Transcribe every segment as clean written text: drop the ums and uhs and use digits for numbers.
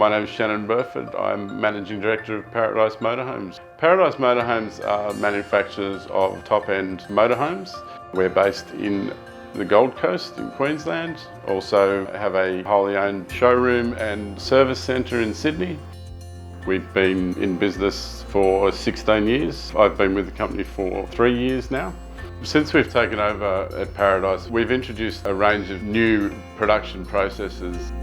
My name is Shannon Burford. I'm Managing Director of Paradise Motorhomes. Paradise Motorhomes are manufacturers of top-end motorhomes. We're based in the Gold Coast in Queensland. Also have a wholly owned showroom and service centre in Sydney. We've been in business for 16 years. I've been with the company for 3 years now. Since we've taken over at Paradise, we've introduced a range of new production processes.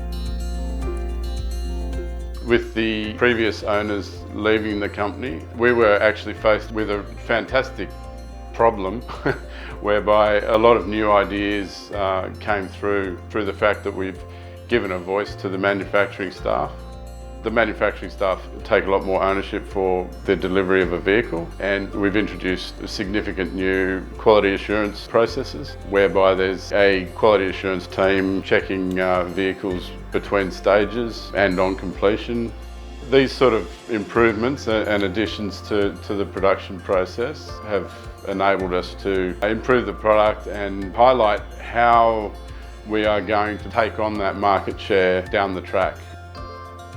With the previous owners leaving the company, we were actually faced with a fantastic problem whereby a lot of new ideas came through the fact that we've given a voice to the manufacturing staff. The manufacturing staff take a lot more ownership for the delivery of a vehicle, and we've introduced significant new quality assurance processes whereby there's a quality assurance team checking vehicles between stages and on completion. These sort of improvements and additions to the production process have enabled us to improve the product and highlight how we are going to take on that market share down the track.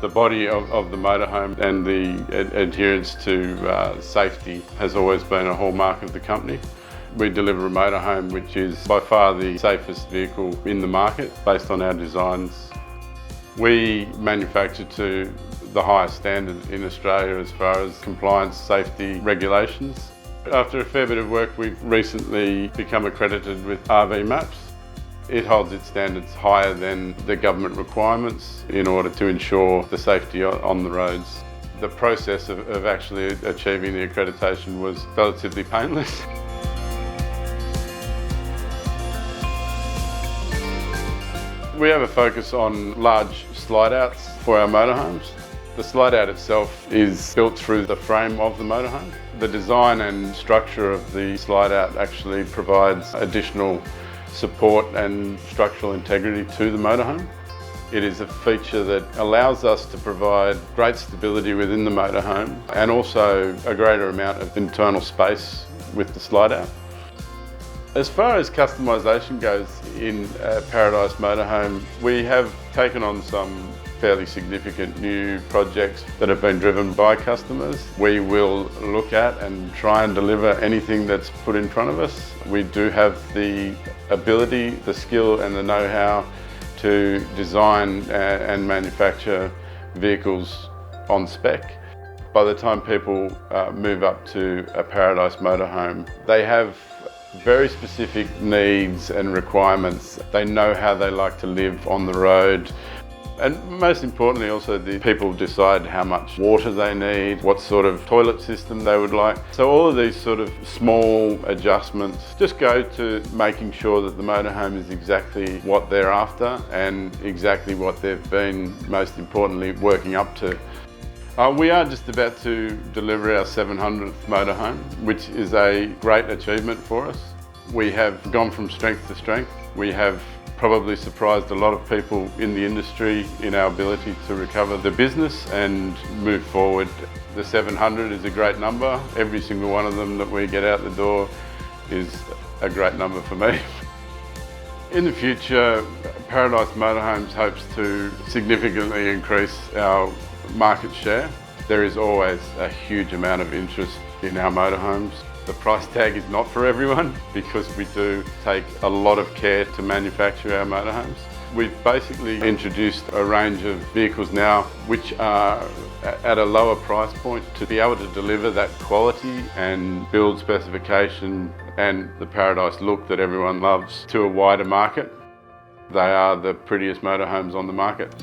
The body of the motorhome and the adherence to safety has always been a hallmark of the company. We deliver a motorhome which is by far the safest vehicle in the market based on our designs. We manufacture to the highest standard in Australia as far as compliance safety regulations. After a fair bit of work, we've recently become accredited with RV Maps. It holds its standards higher than the government requirements in order to ensure the safety on the roads. The process of actually achieving the accreditation was relatively painless. We have a focus on large slide outs for our motorhomes. The slide out itself is built through the frame of the motorhome. The design and structure of the slide out actually provides additional support and structural integrity to the motorhome. It is a feature that allows us to provide great stability within the motorhome and also a greater amount of internal space with the slide out. As far as customisation goes in Paradise Motorhome, we have taken on some fairly significant new projects that have been driven by customers. We will look at and try and deliver anything that's put in front of us. We do have the ability, the skill and the know-how to design and manufacture vehicles on spec. By the time people move up to a Paradise Motorhome, they have very specific needs and requirements. They know how they like to live on the road. And most importantly also, the people decide how much water they need, what sort of toilet system they would like. So all of these sort of small adjustments just go to making sure that the motorhome is exactly what they're after and exactly what they've been, most importantly, working up to. We are just about to deliver our 700th motorhome, which is a great achievement for us. We have gone from strength to strength. We have probably surprised a lot of people in the industry in our ability to recover the business and move forward. The 700 is a great number. Every single one of them that we get out the door is a great number for me. In the future, Paradise Motorhomes hopes to significantly increase our market share. There is always a huge amount of interest in our motorhomes. The price tag is not for everyone because we do take a lot of care to manufacture our motorhomes. We've basically introduced a range of vehicles now which are at a lower price point to be able to deliver that quality and build specification and the Paradise look that everyone loves to a wider market. They are the prettiest motorhomes on the market.